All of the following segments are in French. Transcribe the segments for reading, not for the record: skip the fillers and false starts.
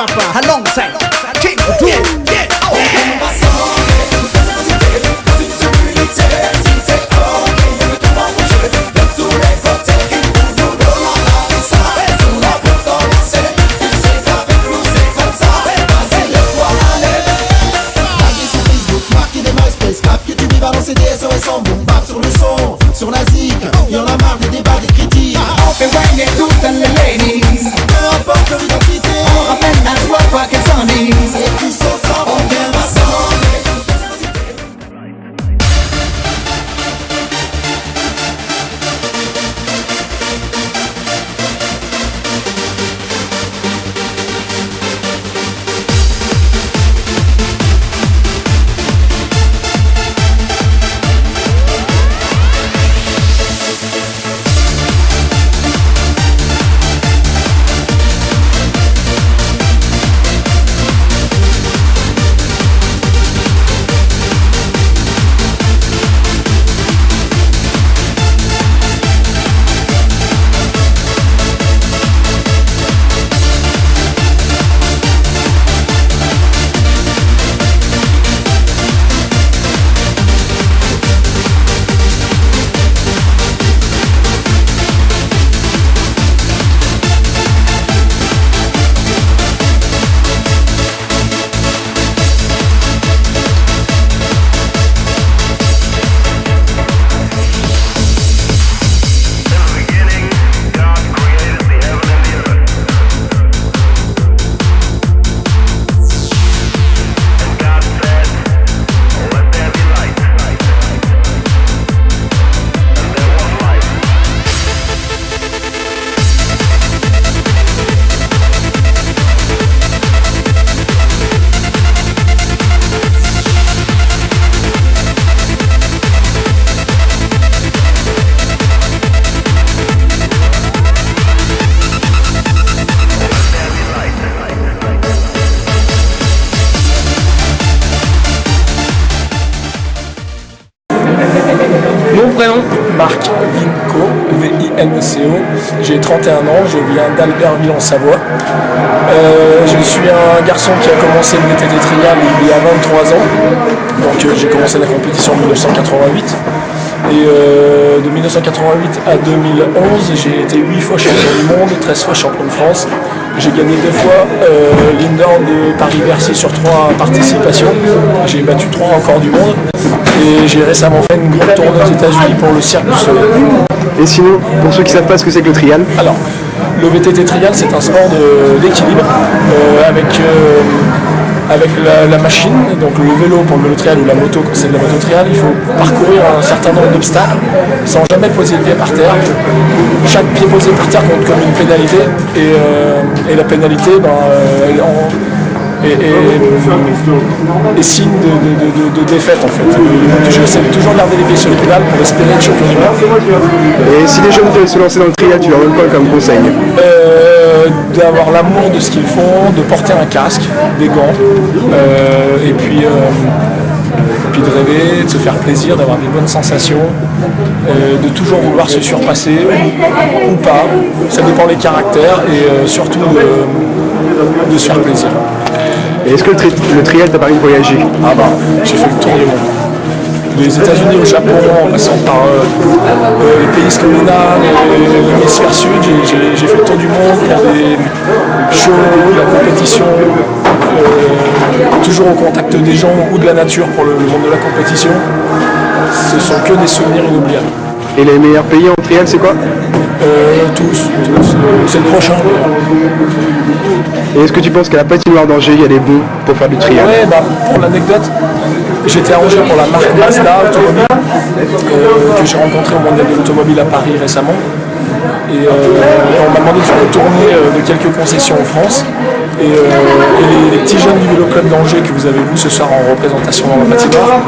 Papa, alongside King sur la zik, y'en a marre des débats, des critiques. On fait whiner toutes les ladies, peu importe leur identité, on ramène la joie quoi qu'elles en disent. et tous ensemble on vient rassembler. Mon prénom, Marc Vinco, V-I-N-C-O. J'ai 31 ans, je viens d'Albertville en Savoie. Je suis un garçon qui a commencé le VTT trial il y a 23 ans. Donc j'ai commencé la compétition en 1988. Et de 1988 à 2011, j'ai été 8 fois champion du monde, 13 fois champion de France. J'ai gagné 2 fois l'indoor de Paris-Bercy sur 3 participations. J'ai battu 3 records du monde. Et j'ai récemment fait une grande tournée aux États-Unis pour le Cirque du Soleil. Et sinon, pour ceux qui ne savent pas ce que c'est que le trial, Alors, le VTT trial, c'est un sport d'équilibre avec la machine, donc le vélo pour le vélo trial ou la moto quand c'est de la moto trial, il faut parcourir un certain nombre d'obstacles sans jamais poser le pied par terre. Chaque pied posé par terre compte comme une pénalité et la pénalité est signe de défaite en fait. J'essaie de toujours garder les pieds sur les pédales pour espérer être champion du monde. et si les jeunes veulent se lancer dans le trial, tu leur donnes quoi comme conseil? D'avoir l'amour de ce qu'ils font, de porter un casque, des gants, et puis de rêver, de se faire plaisir, d'avoir des bonnes sensations, de toujours vouloir se surpasser ou pas, ça dépend des caractères et surtout de se faire plaisir. Et est-ce que le trial t'a permis de voyager? Ah bah, j'ai fait le tour du monde. Les États-Unis au Japon, en passant par les pays scandinaves, l'hémisphère sud, j'ai fait le tour du monde pour des shows, de la compétition, toujours au contact des gens ou de la nature pour le monde de la compétition. Ce sont que des souvenirs inoubliables. Et les meilleurs pays en trial, c'est quoi? Tous. C'est le prochain. Et est-ce que tu penses qu'à la patinoire d'Angers, il y a des bons pour faire du trial? Ouais, bah, pour l'anecdote, j'étais à Angers pour la marque Mazda Automobile, que j'ai rencontré au Mondial de l'Automobile à Paris récemment. Et on m'a demandé de faire une tournée de quelques concessions en France. Et les petits jeunes du Vélo Club d'Angers que vous avez vu ce soir en représentation dans la patinoire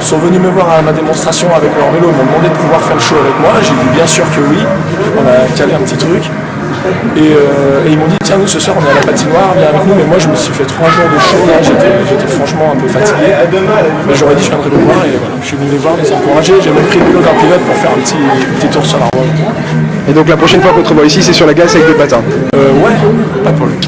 sont venus me voir à ma démonstration avec leur vélo. Ils m'ont demandé de pouvoir faire le show avec moi. J'ai dit bien sûr que oui. On a calé un petit truc. Et ils m'ont dit tiens, nous ce soir on est à la patinoire, viens avec nous. Mais moi je me suis fait 3 jours de show là, j'étais franchement un peu fatigué. Mais j'aurais dit je viendrai vous voir et voilà, je suis venu les voir, les encourager. J'ai même pris le vélo d'un pilote pour faire un petit tour sur la route. Et donc la prochaine fois qu'on te revoit ici, c'est sur la glace avec des patins? Ouais, pas de problème.